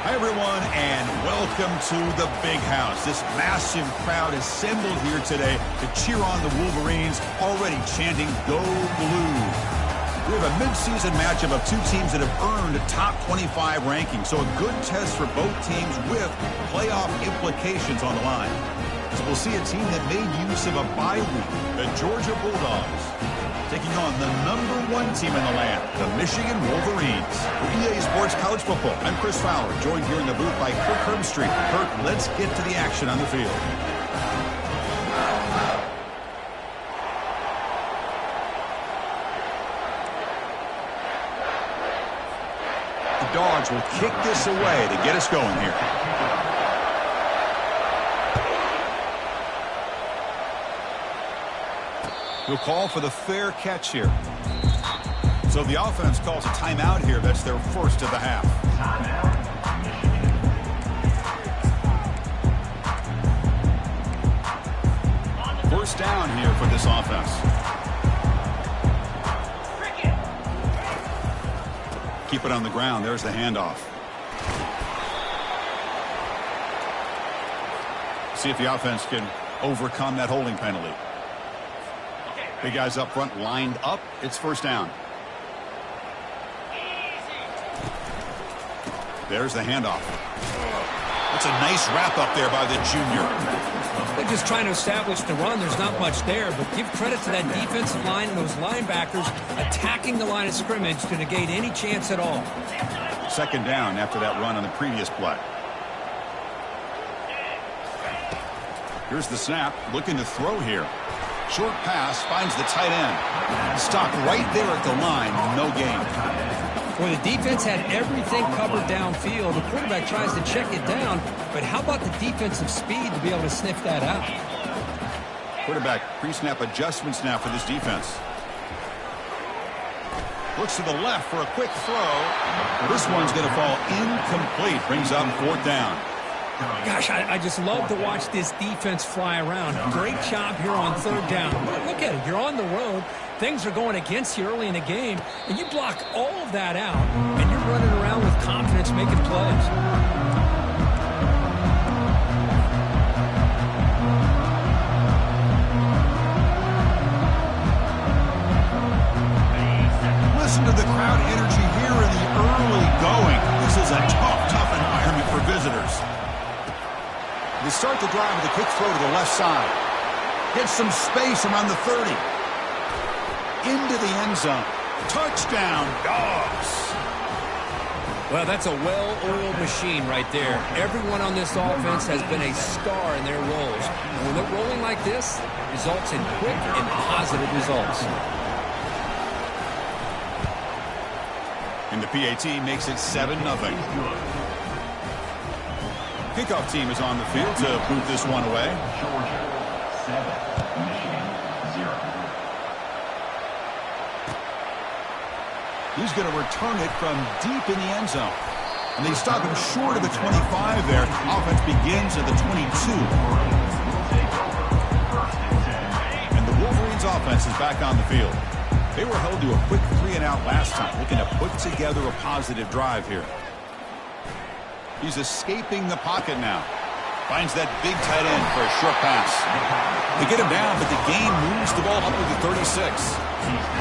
Hi, everyone, and welcome to the Big House. This massive crowd assembled here today to cheer on the Wolverines, already chanting, "Go Blue." We have a midseason matchup of two teams that have earned top 25 rankings, so a good test for both teams with playoff implications on the line. So we'll see a team that made use of a bye week, the Georgia Bulldogs, taking on the #1 team in the land, the Michigan Wolverines. For EA Sports College Football, I'm Chris Fowler, joined here in the booth by Kirk Herbstreit. Kirk, let's get to the action on the field. The Dogs will kick this away to get us going here. He'll call for the fair catch here. So the offense calls a timeout here. That's their first of the half. First down here for this offense. Keep it on the ground. There's the handoff. See if the offense can overcome that holding penalty. Big guys up front lined up. It's first down. There's the handoff. That's a nice wrap up there by the junior. They're just trying to establish the run. There's not much there, but give credit to that defensive line and those linebackers attacking the line of scrimmage to negate any chance at all. Second down after that run on the previous play. Here's the snap. Looking to throw here. Short pass finds the tight end. Stopped right there at the line. No gain. Well, the defense had everything covered downfield. The quarterback tries to check it down, but how about the defensive speed to be able to sniff that out? Quarterback pre-snap adjustments now for this defense. Looks to the left for a quick throw. This one's going to fall incomplete. Brings up fourth down. Gosh, I just love to watch this defense fly around. Great job here on third down. Look at it. You're on the road. Things are going against you early in the game, and you block all of that out, and you're running around with confidence making plays. Listen to the crowd energy here in the early going. This is a tough environment for visitors. They start the drive with a quick throw to the left side. Gets some space around the 30. Into the end zone. Touchdown, Dogs. Well, that's a well-oiled machine right there. Everyone on this offense has been a star in their roles. And when they're rolling like this, it results in quick and positive results. And the PAT makes it 7-0. Kickoff team is on the field to boot this one away. Georgia 7, Michigan 0. He's going to return it from deep in the end zone. And they stop him short of the 25 there. Offense begins at the 22. And the Wolverines offense is back on the field. They were held to a quick 3-and-out last time, looking to put together a positive drive here. He's escaping the pocket now. Finds that big tight end for a short pass. They get him down, but the gain moves the ball up to the 36.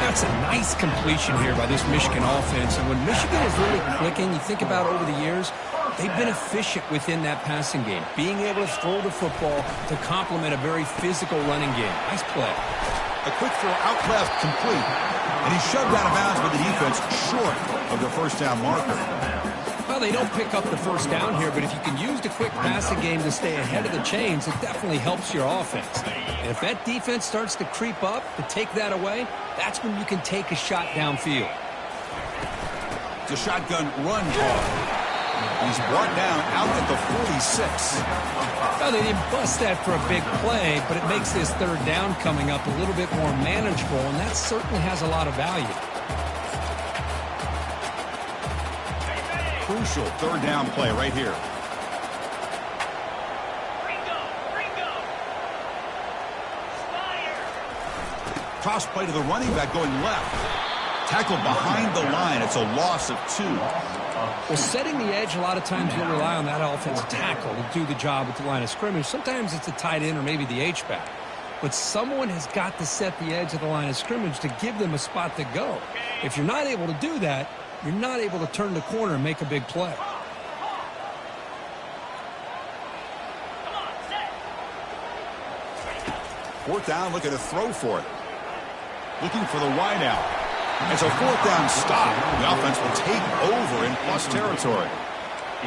That's a nice completion here by this Michigan offense. And when Michigan is really clicking, you think about over the years, they've been efficient within that passing game, being able to throw the football to complement a very physical running game. Nice play. A quick throw out left, complete. And he's shoved out of bounds by the defense short of the first down marker. Well, they don't pick up the first down here, but if you can use the quick passing game to stay ahead of the chains, it definitely helps your offense. And if that defense starts to creep up to take that away, that's when you can take a shot downfield. It's a shotgun run call. He's brought down out at the 46. Well, they didn't bust that for a big play, but it makes this third down coming up a little bit more manageable, and that certainly has a lot of value. Crucial third down play right here. Toss play to the running back going left. Tackled behind the line. It's a loss of 2. Well, setting the edge, a lot of times you'll rely on that offensive tackle to do the job at the line of scrimmage. Sometimes it's a tight end or maybe the H-back. But someone has got to set the edge of the line of scrimmage to give them a spot to go. If you're not able to do that, you're not able to turn the corner and make a big play. Fourth down, looking to throw for it. Looking for the wide out. It's a fourth down stop. The offense will take over in plus territory.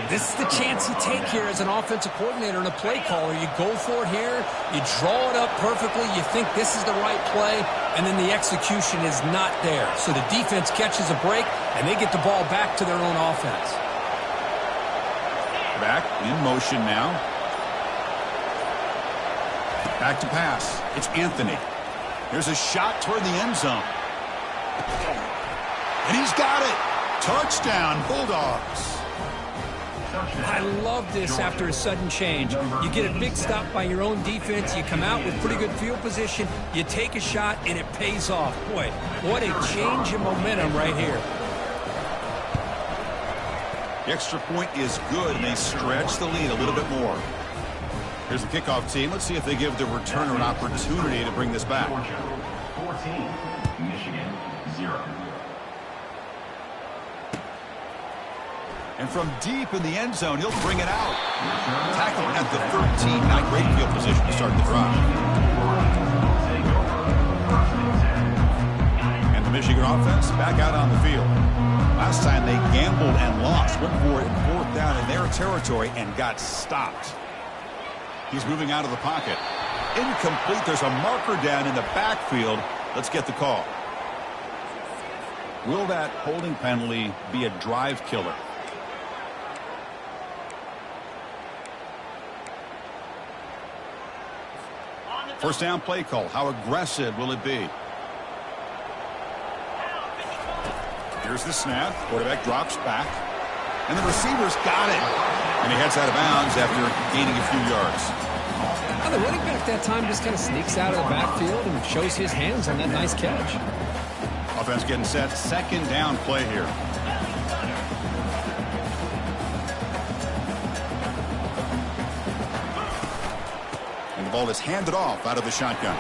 This is the chance you take here as an offensive coordinator and a play caller. You go for it here. You draw it up perfectly. You think this is the right play, and then the execution is not there. So the defense catches a break, and they get the ball back to their own offense. Back in motion now. Back to pass. It's Anthony. There's a shot toward the end zone. And he's got it. Touchdown, Bulldogs. I love this after a sudden change. You get a big stop by your own defense. You come out with pretty good field position. You take a shot, and it pays off. Boy, what a change in momentum right here. The extra point is good, and they stretch the lead a little bit more. Here's the kickoff team. Let's see if they give the returner an opportunity to bring this back. 14, Michigan, 0. And from deep in the end zone, he'll bring it out. Tackle at the 13. Not a great field position to start the drive. And the Michigan offense back out on the field. Last time they gambled and lost. Went for it in fourth down in their territory and got stopped. He's moving out of the pocket. Incomplete. There's a marker down in the backfield. Let's get the call. Will that holding penalty be a drive killer? First down play call. How aggressive will it be? Here's the snap. Quarterback drops back. And the receiver's got it. And he heads out of bounds after gaining a few yards. Now the running back that time just kind of sneaks out of the backfield and shows his hands on that nice catch. Offense getting set. Second down play here. And the ball is handed off out of the shotgun.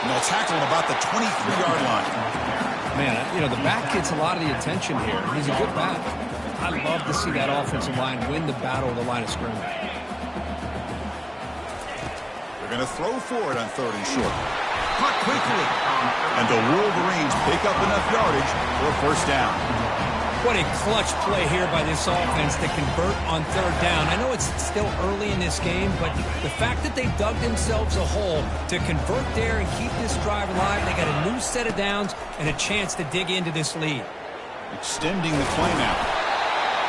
And they'll tackle him about the 23-yard line. Man, you know, the back gets a lot of the attention here. He's a good back. I love to see that offensive line win the battle of the line of scrimmage. They're going to throw for it on third and short. Caught quickly. And the Wolverines pick up enough yardage for a first down. What a clutch play here by this offense to convert on third down. I know it's still early in this game, but the fact that they dug themselves a hole to convert there and keep this drive alive, they got a new set of downs and a chance to dig into this lead. Extending the play now.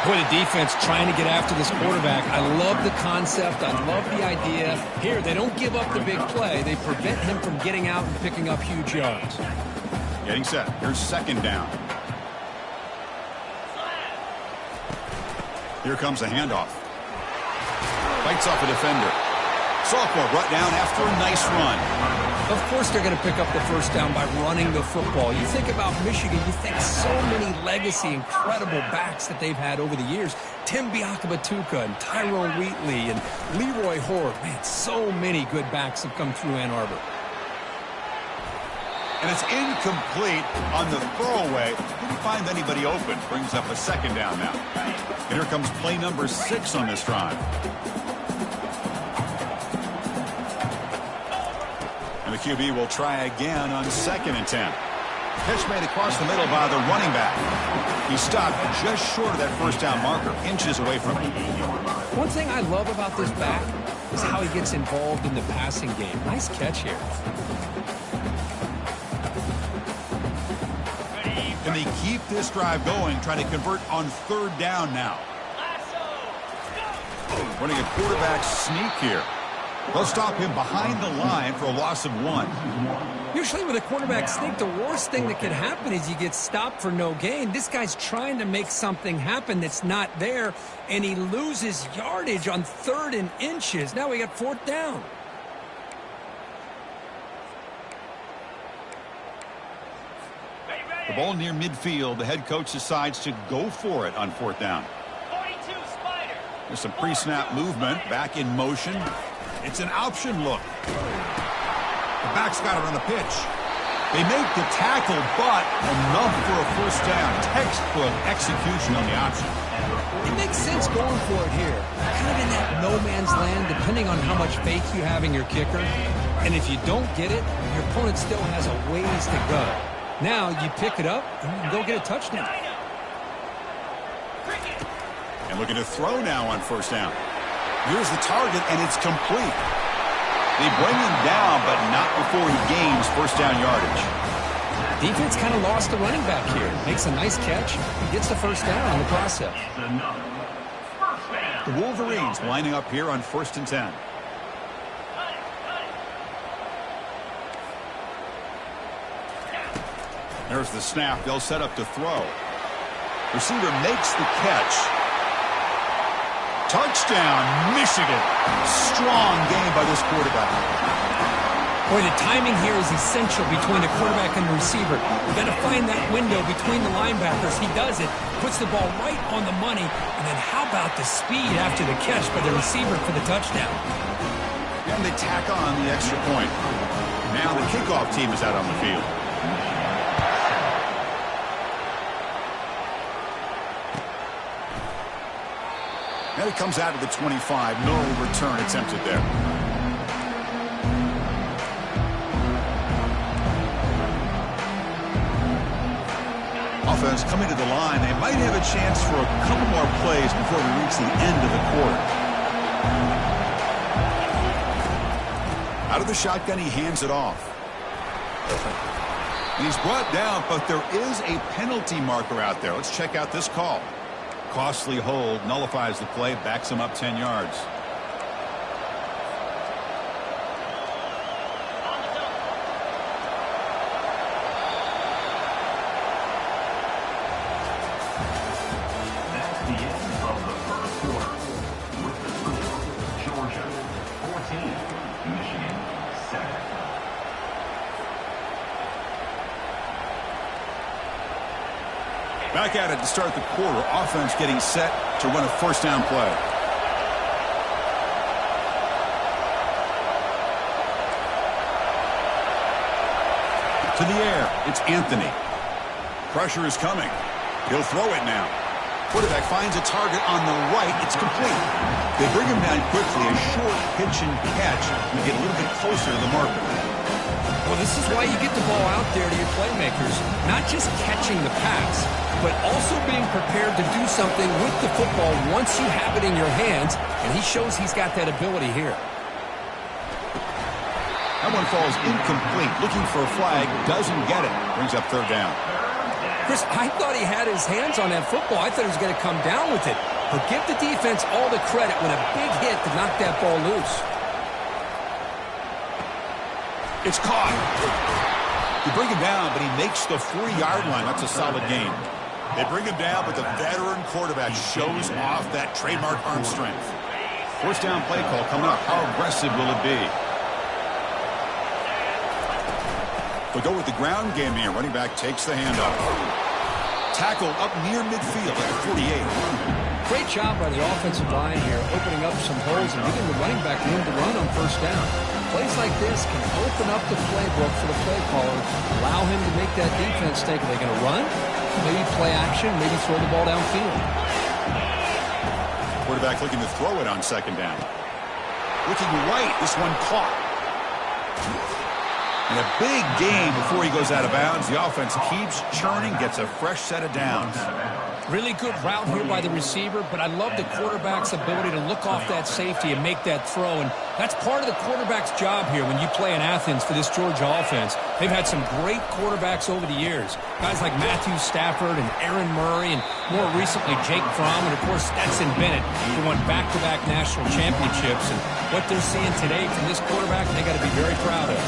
Boy, the defense trying to get after this quarterback. I love the concept. I love the idea. Here, they don't give up the big play. They prevent him from getting out and picking up huge yards. Getting set. Here's second down. Here comes a handoff. Fights off a defender. Sophomore brought down after a nice run. Of course they're going to pick up the first down by running the football. You think about Michigan, you think so many legacy, incredible backs that they've had over the years. Tim Biakabatuka and Tyrone Wheatley and Leroy Horde. Man, so many good backs have come through Ann Arbor. And it's incomplete on the throwaway. Didn't find anybody open. Brings up a second down now. And here comes play number 6 on this drive. And the QB will try again on 2nd and 10. Pitch made across the middle by the running back. He stopped just short of that first down marker, inches away from it. One thing I love about this back is how he gets involved in the passing game. Nice catch here. And they keep this drive going, trying to convert on third down now. Running a quarterback sneak here. They'll stop him behind the line for a loss of 1. Usually with a quarterback sneak, the worst thing that could happen is you get stopped for no gain. This guy's trying to make something happen that's not there, and he loses yardage on 3rd and inches. Now we got 4th down. The ball near midfield. The head coach decides to go for it on fourth down. There's some pre-snap movement. Back in motion. It's an option look. The back's got it on the pitch. They make the tackle, but enough for a first down. Textbook execution on the option. It makes sense going for it here. Kind of in that no man's land, depending on how much faith you have in your kicker. And if you don't get it, your opponent still has a ways to go. Now you pick it up and you can go get a touchdown. And looking to throw now on first down. Here's the target, and it's complete. They bring him down, but not before he gains first down yardage. Defense kind of lost the running back here. Makes a nice catch and gets the first down in the process. The Wolverines lining up here on 1st and 10. There's the snap. They'll set up to throw. Receiver makes the catch. Touchdown, Michigan. Strong game by this quarterback. Boy, the timing here is essential between the quarterback and the receiver. You've got to find that window between the linebackers. He does it, puts the ball right on the money, and then how about the speed after the catch by the receiver for the touchdown? And they tack on the extra point. Now the kickoff team is out on the field. Now he comes out of the 25. No return attempted there. Offense coming to the line. They might have a chance for a couple more plays before we reach the end of the quarter. Out of the shotgun, he hands it off. And he's brought down, but there is a penalty marker out there. Let's check out this call. Costly hold, nullifies the play, backs him up 10 yards. That's the end of the first quarter. With the score, Georgia 14, Michigan 7. Back at it to start the quarter. Offense getting set to run a first down play. To the air. It's Anthony. Pressure is coming. He'll throw it now. Quarterback finds a target on the right. It's complete. They bring him down quickly. A short pitch and catch to get a little bit closer to the marker. Well, this is why you get the ball out there to your playmakers. Not just catching the pass, but also being prepared to do something with the football once you have it in your hands, and he shows he's got that ability here. That one falls incomplete. Looking for a flag, doesn't get it. Brings up third down. Chris, I thought he had his hands on that football. I thought he was going to come down with it. But give the defense all the credit with a big hit to knock that ball loose. It's caught. You bring him down, but he makes the 4-yard line. That's a solid gain. They bring him down, but the veteran quarterback shows off that trademark arm strength. First down play call coming up. How aggressive will it be? They'll go with the ground game here. Running back takes the handoff. Tackled up near midfield at 48. Great job by the offensive line here, opening up some holes and giving the running back room to run on first down. Plays like this can open up the playbook for the play caller, allow him to make that defense think, are they going to run? Maybe play action, maybe throw the ball downfield. Quarterback looking to throw it on second down. Looking right, this one caught. And a big game before he goes out of bounds. The offense keeps churning, gets a fresh set of downs. Really good route here by the receiver, but I love the quarterback's ability to look off that safety and make that throw. And that's part of the quarterback's job here when you play in Athens for this Georgia offense. They've had some great quarterbacks over the years. Guys like Matthew Stafford and Aaron Murray and more recently Jake Fromm and, of course, Stetson Bennett, who won back-to-back national championships. And what they're seeing today from this quarterback, they got to be very proud of.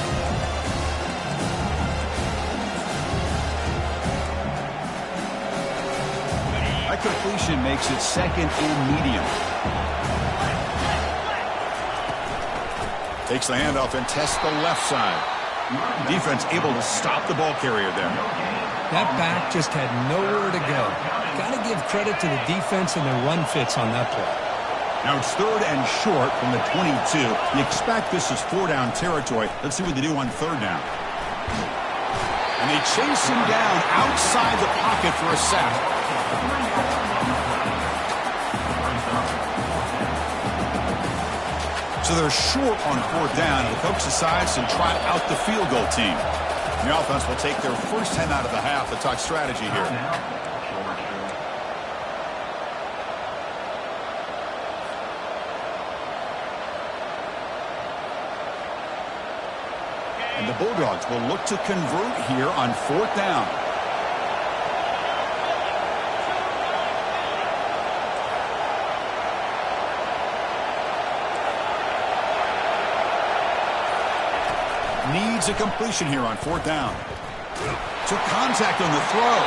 Completion makes it second and medium. Takes the handoff and tests the left side. Defense able to stop the ball carrier there. That back just had nowhere to go. Got to give credit to the defense and their run fits on that play. Now it's 3rd and short from the 22. You expect this is 4-down territory. Let's see what they do on 3rd down. And they chase him down outside the pocket for a sack. So they're short on 4th down, and the coach decides to try out the field goal team. The offense will take their first 10 out of the half to talk strategy here. And the Bulldogs will look to convert here on 4th down. Needs a completion here on 4th down. Took contact on the throw.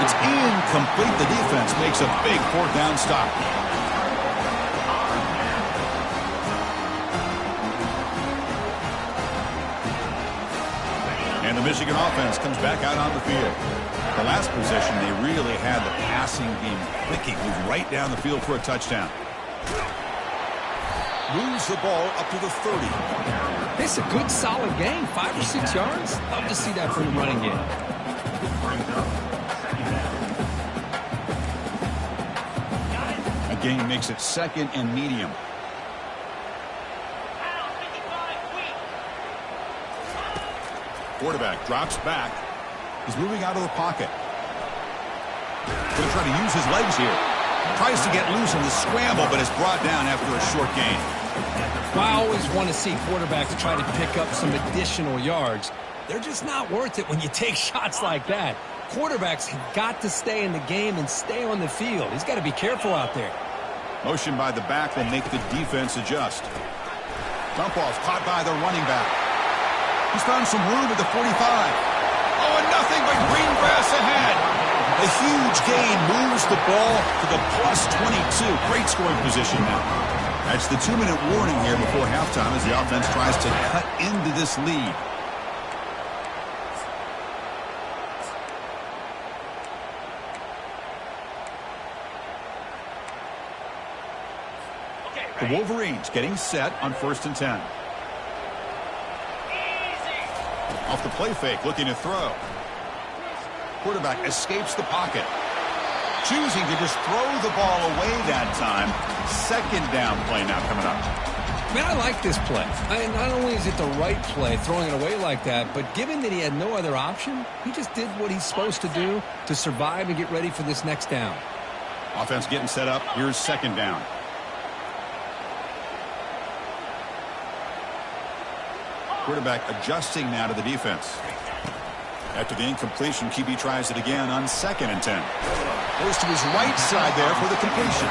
It's incomplete. The defense makes a big 4th down stop. And the Michigan offense comes back out on the field. The last possession, they really had the passing game clicking. Moved right down the field for a touchdown. Moves the ball up to the 30. It's a good, solid game. 5 or 6 yards. Love to see that from the running game. A gain makes it 2nd and medium. Quarterback drops back. He's moving out of the pocket. Going to try to use his legs here. Tries to get loose in the scramble, but is brought down after a short gain. Well, I always want to see quarterbacks try to pick up some additional yards. They're just not worth it when you take shots like that. Quarterbacks have got to stay in the game and stay on the field. He's got to be careful out there. Motion by the back will make the defense adjust. Dump off caught by the running back. He's found some room at the 45. Oh, and nothing but green grass ahead. A huge gain moves the ball to the +22. Great scoring position now. That's the 2-minute warning here before halftime as the offense tries to cut into this lead. The Wolverines getting set on 1st and 10. Off the play fake, looking to throw. Quarterback escapes the pocket. Choosing to just throw the ball away that time. 2nd down play now coming up. Man, I like this play. Not only is it the right play, throwing it away like that, but given that he had no other option, he just did what he's supposed to do to survive and get ready for this next down. Offense getting set up. Here's 2nd down. Quarterback adjusting now to the defense. After the incompletion, QB tries it again on 2nd and 10. Goes to his right side there for the completion.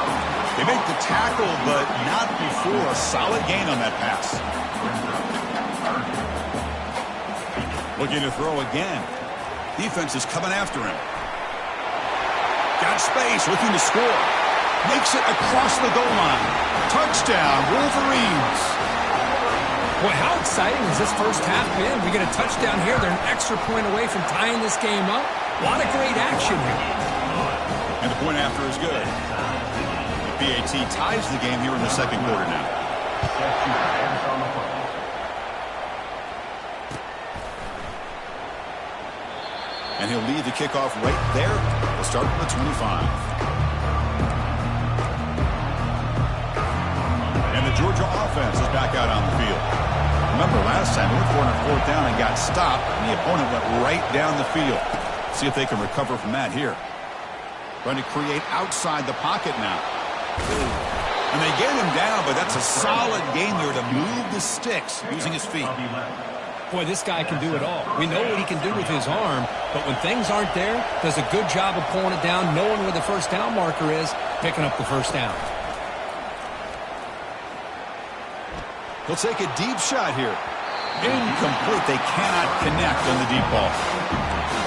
They make the tackle, but not before a solid gain on that pass. Looking to throw again. Defense is coming after him. Got space, looking to score. Makes it across the goal line. Touchdown, Wolverines. Boy, how exciting has this first half been? We get a touchdown here. They're an extra point away from tying this game up. A lot of great action here. And the point after is good. The PAT ties the game here in the 2nd quarter now. And he'll lead the kickoff right there. We'll start from the 25. And the Georgia offense is back out on the field. Remember last time, they went for it on 4th down and got stopped, and the opponent went right down the field. See if they can recover from that here. Trying to create outside the pocket now. And they get him down, but that's a solid game there to move the sticks using his feet. Boy, this guy can do it all. We know what he can do with his arm, but when things aren't there, does a good job of pulling it down, knowing where the 1st down marker is, picking up the 1st down. He'll take a deep shot here. Incomplete. They cannot connect on the deep ball.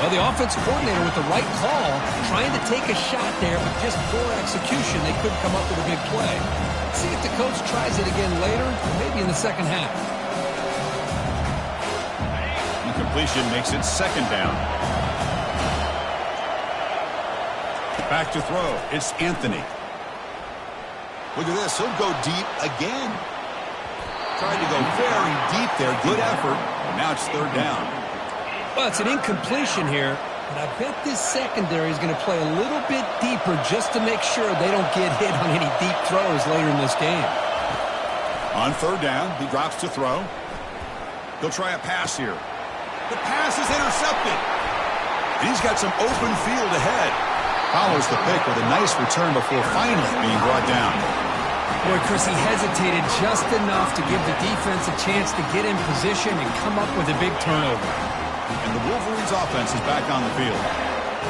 Well, the offense coordinator with the right call, trying to take a shot there, but just poor execution. They couldn't come up with a big play. See if the coach tries it again later, maybe in the 2nd half. Incompletion makes it 2nd down. Back to throw. It's Anthony. Look at this. He'll go deep again. Tried to go very deep there. Good effort. Now it's third down. Well, it's an incompletion here, but I bet this secondary is going to play a little bit deeper just to make sure they don't get hit on any deep throws later in this game. On third down, he drops to throw. He'll try a pass here. The pass is intercepted. And he's got some open field ahead. Follows the pick with a nice return before finally being brought down. Boy, Chris, he hesitated just enough to give the defense a chance to get in position and come up with a big turnover. And the Wolverines' offense is back on the field.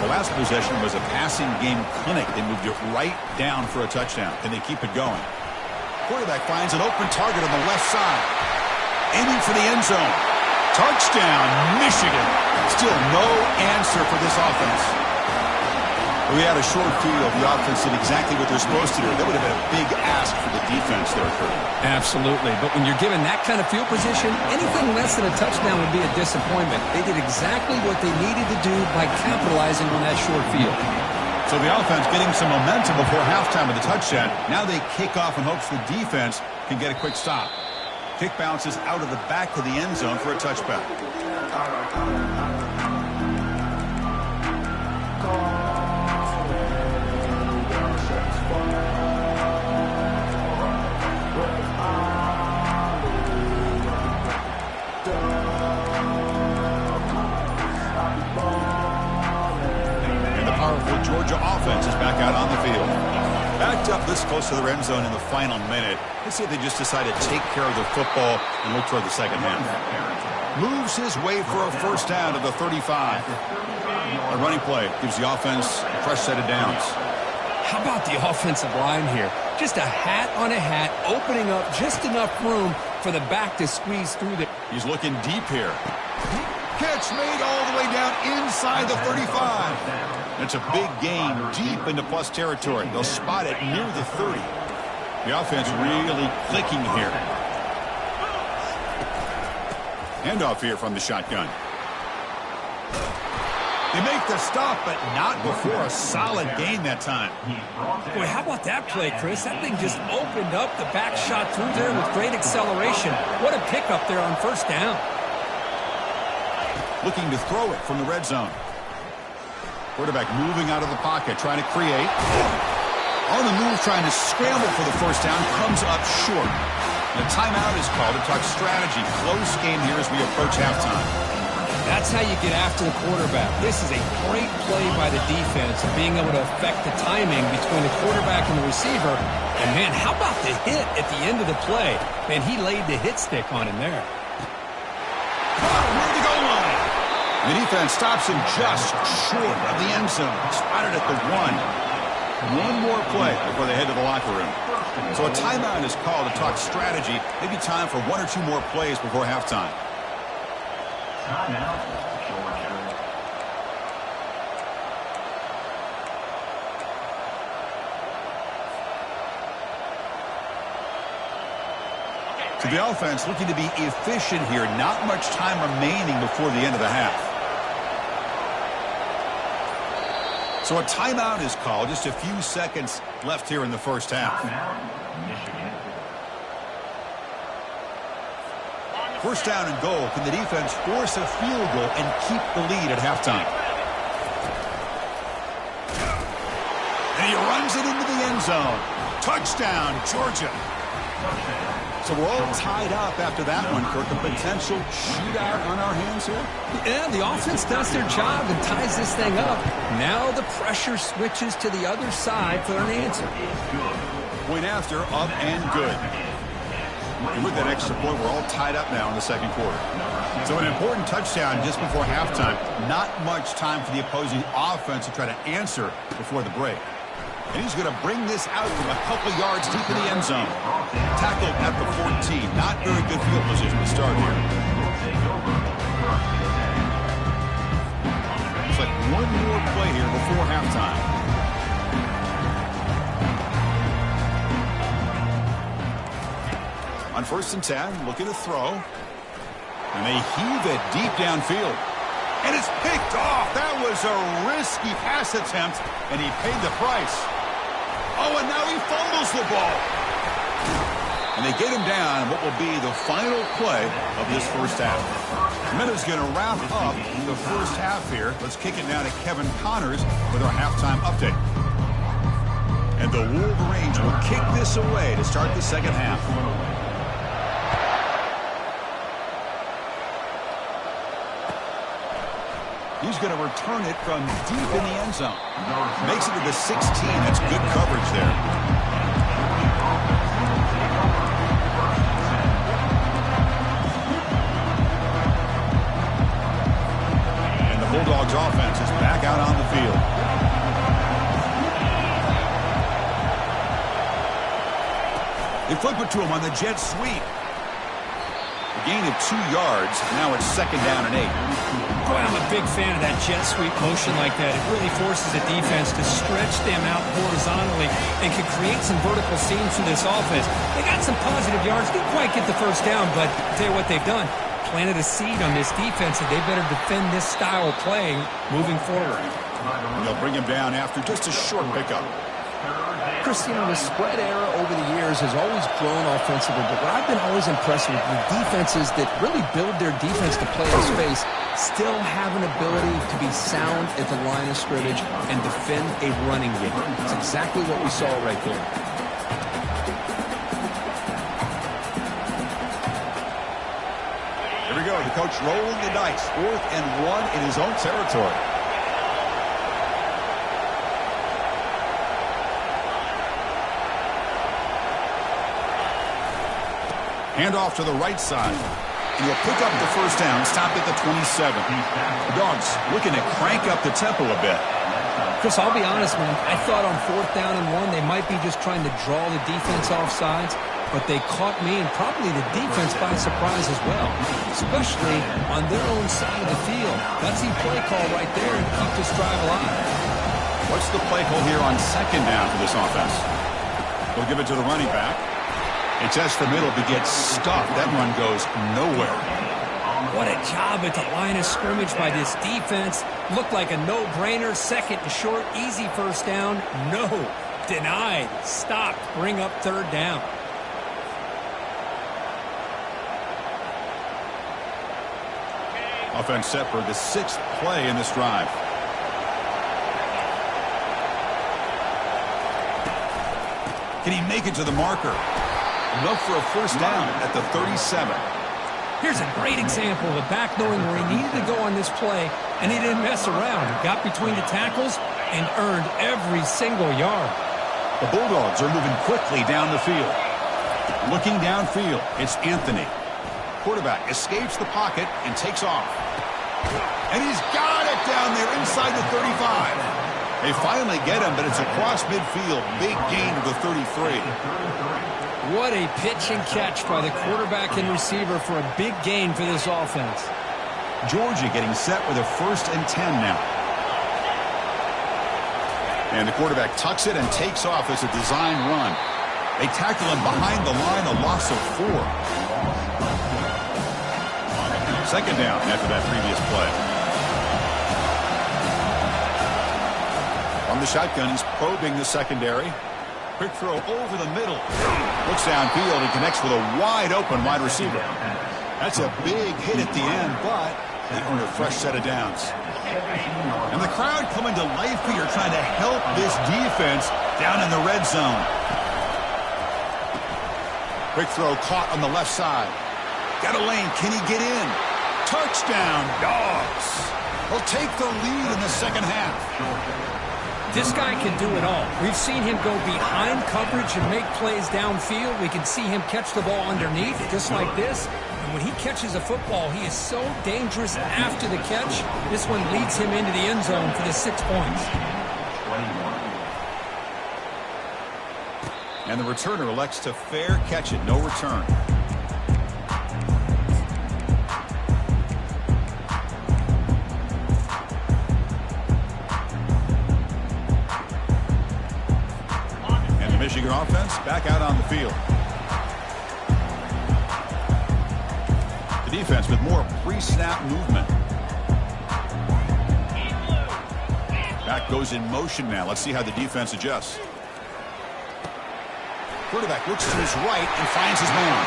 The last possession was a passing game clinic. They moved it right down for a touchdown. Can they keep it going? Quarterback finds an open target on the left side. Aiming for the end zone. Touchdown, Michigan. Still no answer for this offense. We had a short field. The offense did exactly what they're supposed to do. That would have been a big ask for the defense there, Kurt. Absolutely. But when you're given that kind of field position, anything less than a touchdown would be a disappointment. They did exactly what they needed to do by capitalizing on that short field. So the offense getting some momentum before halftime with a touchdown. Now they kick off in hopes the defense can get a quick stop. Kick bounces out of the back of the end zone for a touchback. Georgia offense is back out on the field. Backed up this close to their end zone in the final minute. Let's see if they just decide to take care of the football and look toward the second half. Moves his way for a first down to the 35. A running play gives the offense a fresh set of downs. How about the offensive line here? Just a hat on a hat, opening up just enough room for the back to squeeze through the... He's looking deep here. Catch made all the way down inside the 35. It's a big gain deep into plus territory. They'll spot it near the 30. The offense really clicking here. Handoff here from the shotgun. They make the stop, but not before a solid gain that time. Boy, how about that play, Chris? That thing just opened up. The back shot through there with great acceleration. What a pickup there on first down. Looking to throw it from the red zone. Quarterback moving out of the pocket, trying to create. On the move, trying to scramble for the first down, comes up short. And a timeout is called to talk strategy. Close game here as we approach halftime. That's how you get after the quarterback. This is a great play by the defense and being able to affect the timing between the quarterback and the receiver. And, man, how about the hit at the end of the play? Man, he laid the hit stick on him there. Near the goal line. The defense stops him just short of the end zone. Spotted at the 1. One more play before they head to the locker room. So a timeout is called to talk strategy. Maybe time for one or two more plays before halftime. Timeout, Georgia. So the offense looking to be efficient here. Not much time remaining before the end of the half. So a timeout is called. Just a few seconds left here in the first half. Michigan. First down and goal. Can the defense force a field goal and keep the lead at halftime? And he runs it into the end zone. Touchdown, Georgia. So we're all tied up after that one, Kirk. A potential shootout on our hands here? Yeah, the offense does their job and ties this thing up. Now the pressure switches to the other side for an answer. Point after, up and good. And with that extra point, we're all tied up now in the second quarter. So an important touchdown just before halftime. Not much time for the opposing offense to try to answer before the break. And he's going to bring this out from a couple yards deep in the end zone. Tackled at the 14. Not very good field position to start here. It's like one more play here before halftime. On 1st and 10, looking to throw. And they heave it deep downfield. And it's picked off. That was a risky pass attempt, and he paid the price. Oh, and now he fumbles the ball. And they get him down what will be the final play of this first half. Minutes going to wrap up the first half here. Let's kick it now to Kevin Connors with our halftime update. And the Wolverines will kick this away to start the second half. He's going to return it from deep in the end zone. Makes it to the 16. That's good coverage there. Bulldogs offense is back out on the field. They flip it to him on the jet sweep. A gain of 2 yards. Now it's 2nd down and 8. Boy, I'm a big fan of that jet sweep motion like that. It really forces the defense to stretch them out horizontally and can create some vertical seams for this offense. They got some positive yards. Didn't quite get the first down, but I'll tell you what they've done. Planted a seed on this defense, and they better defend this style of playing moving forward. They'll bring him down after just a short pickup. Chris, you know, the spread era over the years has always grown offensively, but what I've been always impressed with the defenses that really build their defense to play in space still have an ability to be sound at the line of scrimmage and defend a running game. It's exactly what we saw right there. Here we go. The coach rolling the dice. 4th and 1 in his own territory. Hand off to the right side. And he'll pick up the first down. Stop at the 27. The Dogs looking to crank up the tempo a bit. Chris, I'll be honest, man. I thought on 4th down and 1 they might be just trying to draw the defense off sides. But they caught me and probably the defense by surprise as well, especially on their own side of the field. Gutsy play call right there to keep this drive alive. What's the play call here on 2nd down for this offense? They'll give it to the running back. It's just the middle, but gets stuffed. That run goes nowhere. What a job at the line of scrimmage by this defense. Looked like a no-brainer. 2nd and short, easy first down. No, denied, stopped, bring up 3rd down. Offense set for the 6th play in this drive. Can he make it to the marker? Enough for a first down at the 37. Here's a great example of a back knowing where he needed to go on this play, and he didn't mess around. He got between the tackles and earned every single yard. The Bulldogs are moving quickly down the field. Looking downfield, it's Anthony. Quarterback escapes the pocket and takes off. And he's got it down there inside the 35. They finally get him, but it's across midfield. Big gain to the 33. What a pitch and catch by the quarterback and receiver for a big gain for this offense. Georgia getting set with a 1st and 10 now. And the quarterback tucks it and takes off as a design run. They tackle him behind the line, a loss of 4. 2nd down after that previous play. From the shotgun, he's probing the secondary. Quick throw over the middle. Looks downfield and connects with a wide-open wide receiver. That's a big hit at the end, but they earn a fresh set of downs. And the crowd coming to life here trying to help this defense down in the red zone. Quick throw caught on the left side. Got a lane. Can he get in? Touchdown, Dogs. Will take the lead in the second half. This guy can do it all. We've seen him go behind coverage and make plays downfield. We can see him catch the ball underneath, just like this. And when he catches a football, he is so dangerous after the catch. This one leads him into the end zone for the 6 points. And the returner elects to fair catch it, no return. And the Michigan offense back out on the field. The defense with more pre-snap movement. Back goes in motion now. Let's see how the defense adjusts. Quarterback looks to his right and finds his man.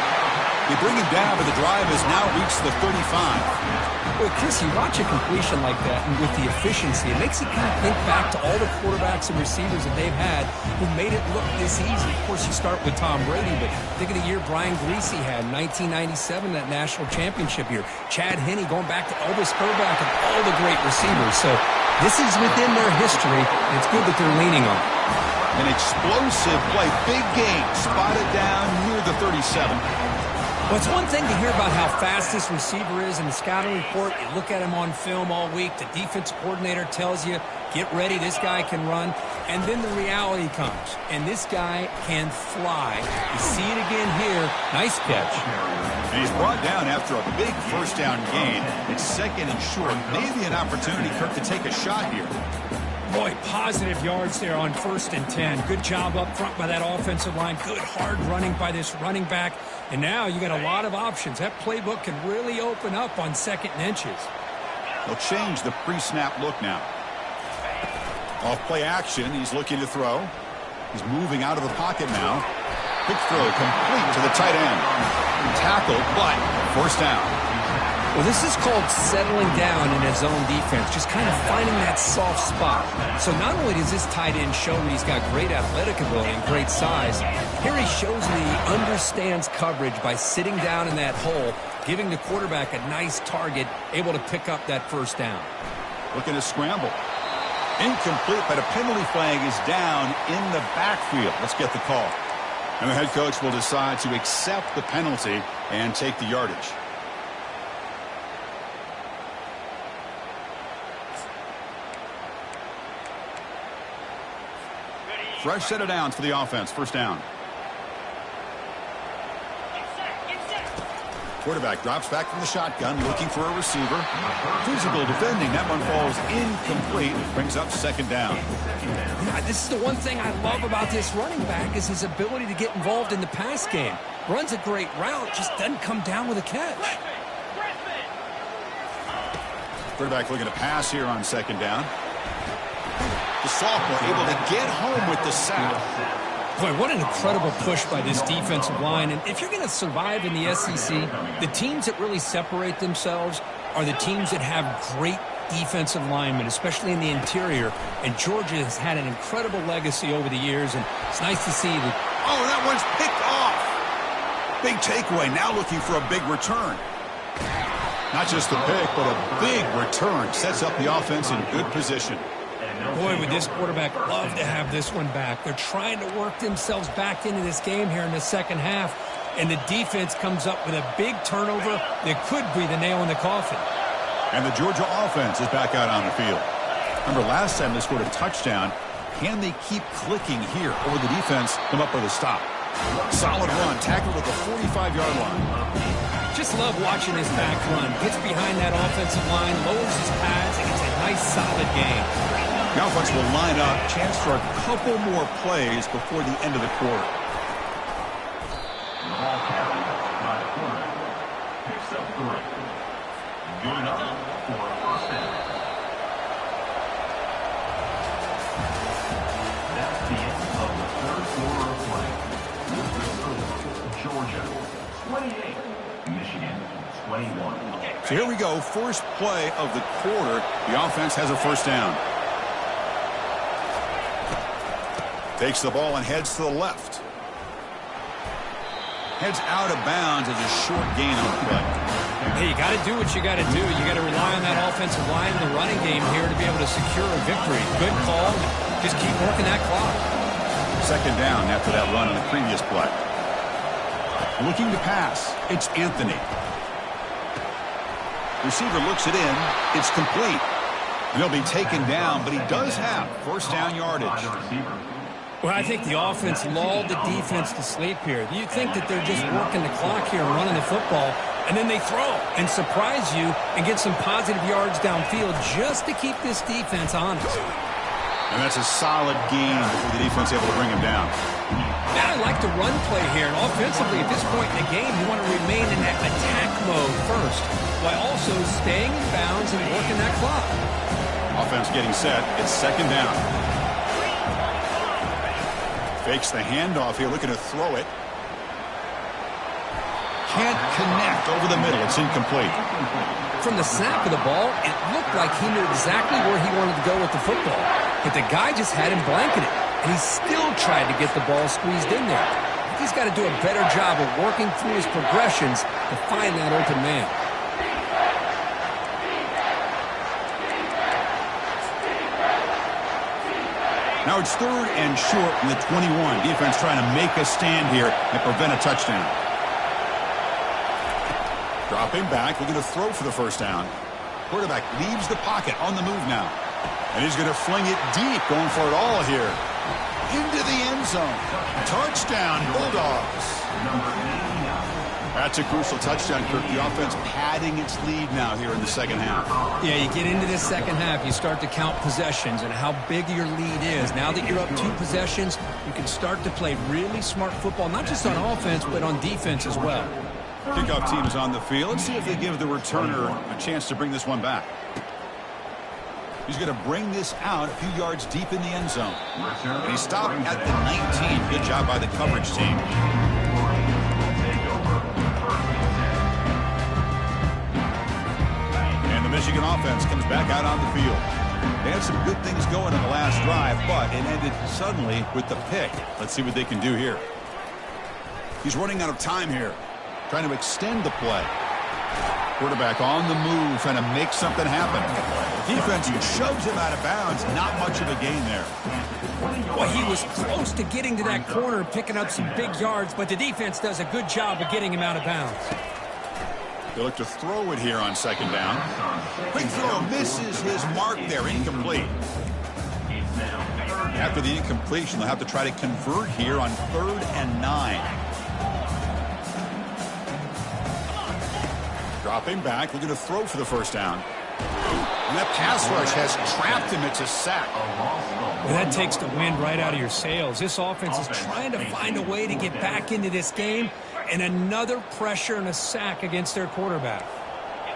They bring him down, but the drive has now reached the 35. Boy, Chris, you watch a completion like that, and with the efficiency, it makes you kind of think back to all the quarterbacks and receivers that they've had who made it look this easy. Of course, you start with Tom Brady, but think of the year Brian Greasy had in 1997, that national championship year. Chad Henne going back to Elvis Grbac and all the great receivers. So this is within their history, and it's good that they're leaning on it. An explosive play, big game, spotted down near the 37. Well, it's one thing to hear about how fast this receiver is in the scouting report. You look at him on film all week. The defense coordinator tells you, get ready, this guy can run. And then the reality comes, and this guy can fly. You see it again here. Nice catch. And he's brought down after a big first down gain. It's second and short. Maybe an opportunity, Kirk, to take a shot here. Boy, positive yards there on 1st and 10. Good job up front by that offensive line. Good hard running by this running back. And now you got a lot of options. That playbook can really open up on 2nd and inches. They'll change the pre-snap look now. Off play action, he's looking to throw. He's moving out of the pocket now. Quick throw complete to the tight end. Tackled, but first down. Well, this is called settling down in his own defense, just kind of finding that soft spot. So not only does this tight end show that he's got great athletic ability and great size, here he shows that he understands coverage by sitting down in that hole, giving the quarterback a nice target, able to pick up that first down. Looking to scramble. Incomplete, but a penalty flag is down in the backfield. Let's get the call. And the head coach will decide to accept the penalty and take the yardage. Fresh set of downs for the offense. First down. Quarterback drops back from the shotgun, looking for a receiver. Physical defending. That one falls incomplete. Brings up 2nd down. Yeah, this is the one thing I love about this running back is his ability to get involved in the pass game. Runs a great route, just doesn't come down with a catch. Quarterback looking to pass here on 2nd down. The sophomore able to get home with the sack. Boy, what an incredible push by this defensive line. And if you're going to survive in the SEC, the teams that really separate themselves are the teams that have great defensive linemen, especially in the interior. And Georgia has had an incredible legacy over the years, and it's nice to see that. Oh, that one's picked off. Big takeaway, now looking for a big return. Not just a pick, but a big return. Sets up the offense in good position. Boy, would this quarterback love to have this one back. They're trying to work themselves back into this game here in the second half, and the defense comes up with a big turnover that could be the nail in the coffin. And the Georgia offense is back out on the field. Remember, last time they scored a touchdown. Can they keep clicking here, or will the defense come up with a stop? Solid run, tackled at the 45-yard line. Just love watching this back run. Gets behind that offensive line, lowers his pads, and gets a nice, solid game. The offense will line up. Chance for a couple more plays before the end of the quarter. The ball carried by the quarterback. Picks up 3. Good enough for a first down. That's the end of the 3rd quarter of play. With the score, Georgia 28, Michigan 21. So here we go. First play of the quarter. The offense has a first down. Takes the ball and heads to the left. Heads out of bounds as a short gain on the play. Hey, you got to do what you got to do. You got to rely on that offensive line and the running game here to be able to secure a victory. Good call. Just keep working that clock. 2nd down after that run on the previous play. Looking to pass. It's Anthony. Receiver looks it in. It's complete. And he'll be taken down, but he does have first down yardage. Well, I think the offense lulled the defense to sleep here. You think that they're just working the clock here and running the football, and then they throw and surprise you and get some positive yards downfield just to keep this defense honest. And that's a solid gain before the defense able to bring him down. Now I like the run play here. And offensively, at this point in the game, you want to remain in that attack mode first, while also staying in bounds and working that clock. Offense getting set. It's second down. Fakes the handoff here, looking to throw it. Can't connect over the middle. It's incomplete. From the snap of the ball, it looked like he knew exactly where he wanted to go with the football. But the guy just had him blanketed, and he still tried to get the ball squeezed in there. He's got to do a better job of working through his progressions to find that open man. Now it's third and short from the 21. Defense trying to make a stand here and prevent a touchdown. Dropping back, looking to throw for the first down. Quarterback leaves the pocket on the move now. And he's going to fling it deep, going for it all here. Into the end zone. Touchdown, Bulldogs. That's a crucial touchdown, Kirk. The offense padding its lead now here in the second half. Yeah, you get into this second half, you start to count possessions and how big your lead is. Now that you're up 2 possessions, you can start to play really smart football, not just on offense, but on defense as well. Kickoff team is on the field. Let's see if they give the returner a chance to bring this one back. He's going to bring this out a few yards deep in the end zone. And he stopped at the 19. Good job by the coverage team. And the Michigan offense comes back out on the field. They had some good things going on the last drive, but it ended suddenly with the pick. Let's see what they can do here. He's running out of time here. Trying to extend the play. Quarterback on the move, trying to make something happen. Defense shoves him out of bounds. Not much of a gain there. Well, he was close to getting to that corner and picking up some big yards, but the defense does a good job of getting him out of bounds. They look to throw it here on second down. Quick throw misses his mark there. Incomplete. After the incompletion, they'll have to try to convert here on 3rd and 9. Dropping back, looking to throw for the first down. And that pass rush has trapped him. It's a sack. Well, that takes the wind right out of your sails. This offense is trying to find a way to get back into this game, and another pressure and a sack against their quarterback.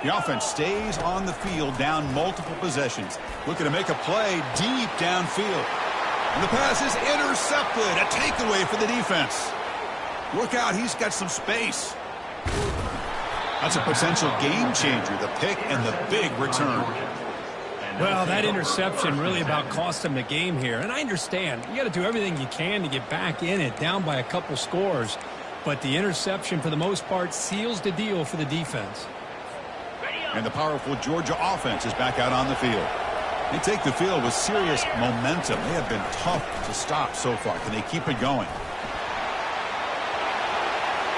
The offense stays on the field, down multiple possessions. Looking to make a play deep downfield. And the pass is intercepted. A takeaway for the defense. Look out, he's got some space. That's a potential game changer, the pick and the big return. Well, that interception really about cost them the game here. And I understand. You got to do everything you can to get back in it, down by a couple scores. But the interception, for the most part, seals the deal for the defense. And the powerful Georgia offense is back out on the field. They take the field with serious momentum. They have been tough to stop so far. Can they keep it going?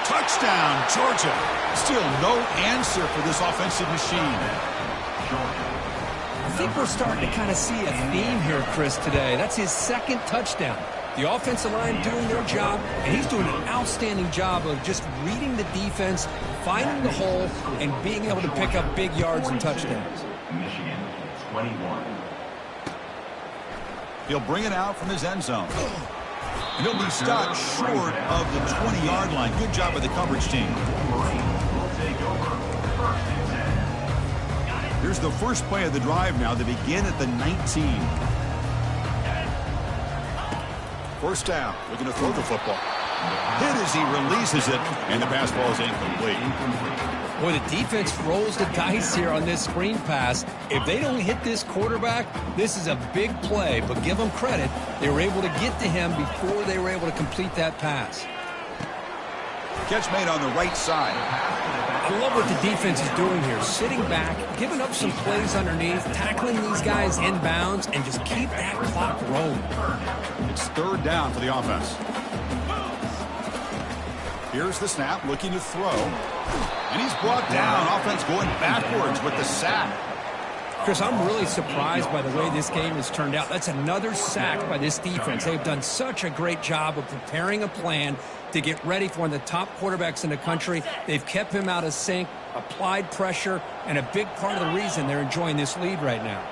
Touchdown, Georgia. Still no answer for this offensive machine. I think we're starting to kind of see a theme here, Chris, today. That's his 2nd touchdown. The offensive line doing their job, and he's doing an outstanding job of just reading the defense, finding the hole, and being able to pick up big yards and touchdowns. Michigan, 21. He'll bring it out from his end zone. And he'll be stopped short of the 20-yard line. Good job by the coverage team. Here's the first play of the drive now. They begin at the 19. First down. Looking to throw the football. Hit as he releases it, and the pass ball is incomplete. Boy, the defense rolls the dice here on this screen pass. If they don't hit this quarterback, this is a big play, but give them credit. They were able to get to him before they were able to complete that pass. Catch made on the right side. I love what the defense is doing here. Sitting back, giving up some plays underneath, tackling these guys inbounds, and just keep that clock rolling. It's 3rd down for the offense. Here's the snap, looking to throw. And he's brought down. Offense going backwards with the sack. Chris, I'm really surprised by the way this game has turned out. That's another sack by this defense. They've done such a great job of preparing a plan to get ready for one of the top quarterbacks in the country. They've kept him out of sync, applied pressure, and a big part of the reason they're enjoying this lead right now.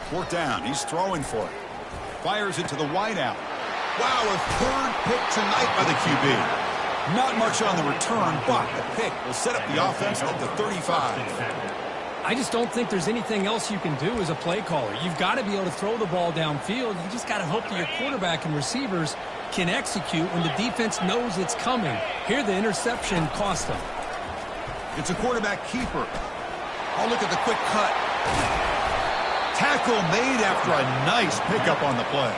4th down. He's throwing for it. Fires it to the wideout. Wow, a 3rd pick tonight by the QB. Not much on the return, but the pick will set up the offense at the 35. I just don't think there's anything else you can do as a play caller. You've got to be able to throw the ball downfield. You just got to hope that your quarterback and receivers can execute when the defense knows it's coming. Here, the interception cost them. It's a quarterback keeper. Oh, look at the quick cut. Tackle made after a nice pickup on the play.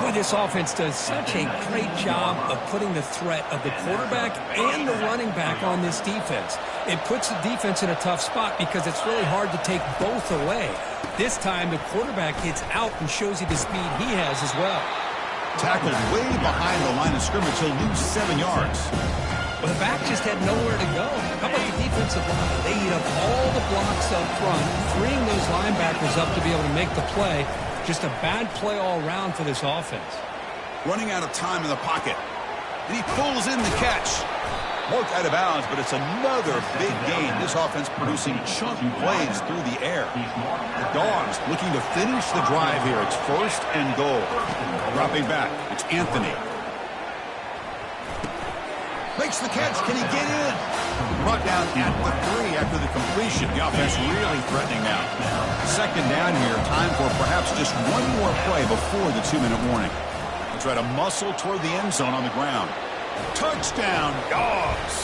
Boy, this offense does such a great job of putting the threat of the quarterback and the running back on this defense. It puts the defense in a tough spot because it's really hard to take both away. This time, the quarterback gets out and shows you the speed he has as well. Tackled way behind the line of scrimmage. He'll lose 7 yards. Well, the back just had nowhere to go. How about the defensive line? They eat up all the blocks up front, freeing those linebackers up to be able to make the play. Just a bad play all around for this offense. Running out of time in the pocket. And he pulls in the catch. Marked out of bounds, but it's another big gain. This offense producing chunk plays through the air. The Dogs looking to finish the drive here. It's 1st and goal. Dropping back. It's Anthony. Makes the catch. Can he get in? Brought down at the 3 after the completion. The offense really threatening now. 2nd down here. Time for perhaps just one more play before the 2-minute warning. They'll try to muscle toward the end zone on the ground. Touchdown, Dogs.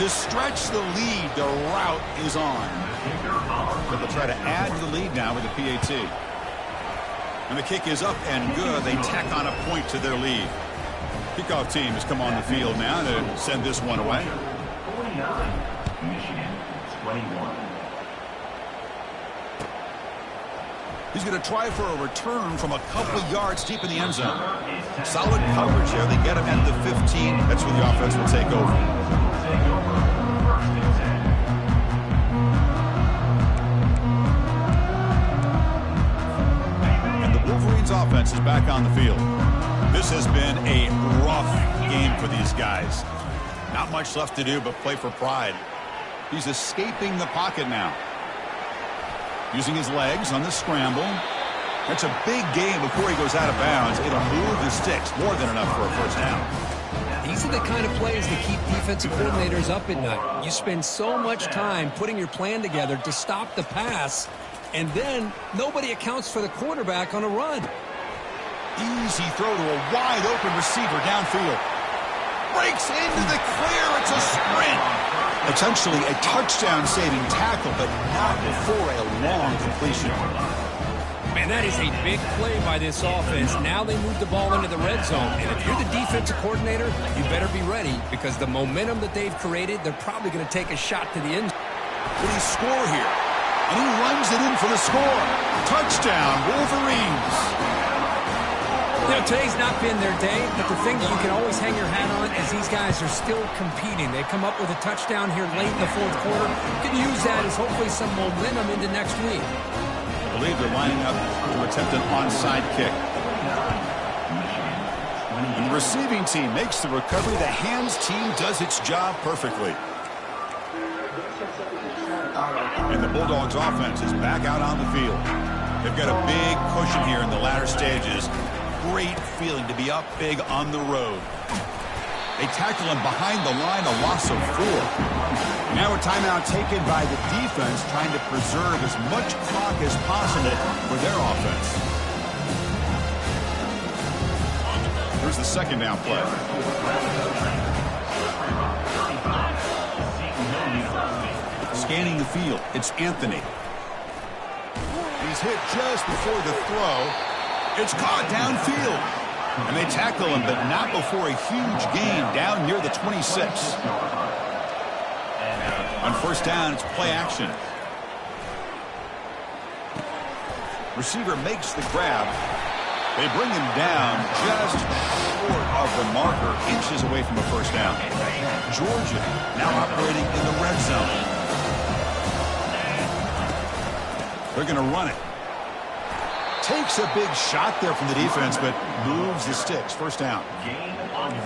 To stretch the lead, the route is on. But they'll try to add to the lead now with the PAT. And the kick is up and good. They tack on a point to their lead. Kickoff team has come on the field now to send this one away. 49, Michigan 21. He's going to try for a return from a couple of yards deep in the end zone. Solid coverage there. They get him at the 15. That's where the offense will take over. And the Wolverines offense is back on the field. This has been a rough game for these guys. Not much left to do but play for pride. He's escaping the pocket now. Using his legs on the scramble. That's a big gain before he goes out of bounds. It'll move the sticks. More than enough for a 1st down. These are the kind of plays that keep defensive coordinators up at night. You spend so much time putting your plan together to stop the pass, and then nobody accounts for the quarterback on a run. Easy throw to a wide-open receiver downfield. Breaks into the clear. It's a sprint. Essentially a touchdown-saving tackle, but not before a long completion. Man, that is a big play by this offense. Now they move the ball into the red zone. And if you're the defensive coordinator, you better be ready because the momentum that they've created, they're probably going to take a shot to the end. Will he score here? And he runs it in for the score. Touchdown, Wolverines. You know, today's not been their day, but the thing that you can always hang your hat on is these guys are still competing. They come up with a touchdown here late in the 4th quarter. You can use that as hopefully some momentum into next week. I believe they're lining up to attempt an onside kick. And the receiving team makes the recovery. The hands team does its job perfectly. And the Bulldogs offense is back out on the field. They've got a big cushion here in the latter stages. Great feeling to be up big on the road. They tackle him behind the line, a loss of 4. Now a timeout taken by the defense, trying to preserve as much clock as possible for their offense. Here's the 2nd down play. Scanning the field, it's Anthony. He's hit just before the throw. It's caught downfield. And they tackle him, but not before a huge gain down near the 26. On 1st down, it's play action. Receiver makes the grab. They bring him down just short of the marker, inches away from a 1st down. Georgia now operating in the red zone. They're going to run it. Takes a big shot there from the defense, but moves the sticks. 1st down.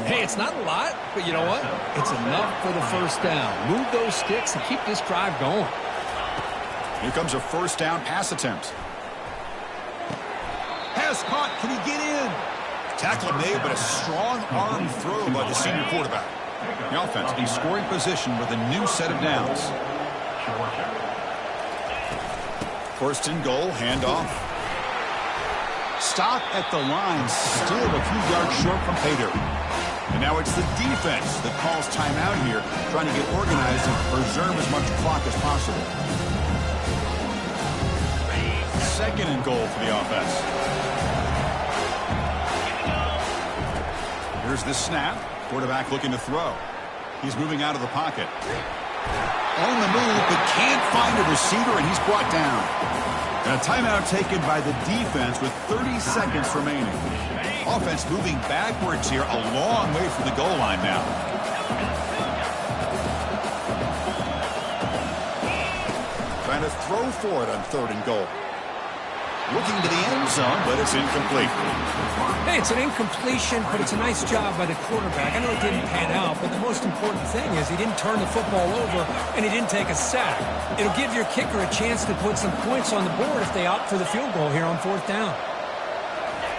Hey, it's not a lot, but you know what? It's enough for the 1st down. Move those sticks and keep this drive going. Here comes a 1st down pass attempt. Pass caught. Can he get in? Tackle made, but a strong arm throw by the senior quarterback. The offense in scoring position with a new set of downs. First and goal, handoff. Stop at the line, still a few yards short from pay dirt. And now it's the defense that calls timeout here, trying to get organized and preserve as much clock as possible. Second and goal for the offense. Here's the snap. Quarterback looking to throw. He's moving out of the pocket. On the move, but can't find a receiver, and he's brought down. And a timeout taken by the defense with 30 seconds remaining. Offense moving backwards here, a long way from the goal line now. Trying to throw for it on third and goal. Looking to the end zone, but it's incomplete. Hey, it's an incompletion, but it's a nice job by the quarterback. I know it didn't pan out, but the most important thing is he didn't turn the football over and he didn't take a sack. It'll give your kicker a chance to put some points on the board if they opt for the field goal here on fourth down.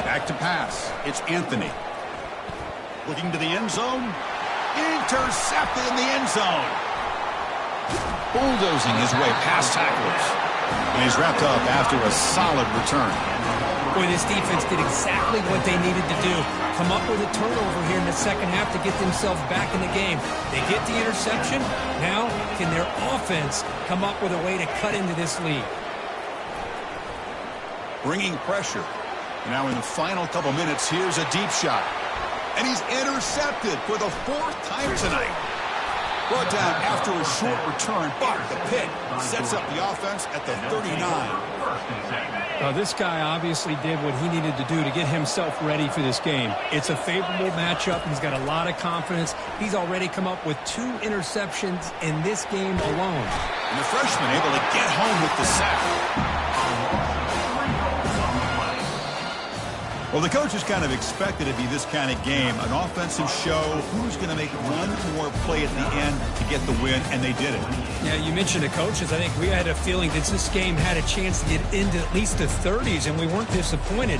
Back to pass. It's Anthony. Looking to the end zone. Intercepted in the end zone. Bulldozing his way past tacklers. And he's wrapped up after a solid return. Boy, this defense did exactly what they needed to do. Come up with a turnover here in the second half to get themselves back in the game. They get the interception. Now, can their offense come up with a way to cut into this lead? Bringing pressure. Now in the final couple minutes, here's a deep shot. And he's intercepted for the fourth time tonight. Brought down after a short return, but the pick sets up the offense at the 39. This guy obviously did what he needed to do to get himself ready for this game. It's a favorable matchup. He's got a lot of confidence. He's already come up with 2 interceptions in this game alone. And the freshman able to get home with the sack. Well, the coaches kind of expected it to be this kind of game, an offensive show, who's going to make one more play at the end to get the win, and they did it. Yeah, you mentioned the coaches. I think we had a feeling that this game had a chance to get into at least the 30s, and we weren't disappointed.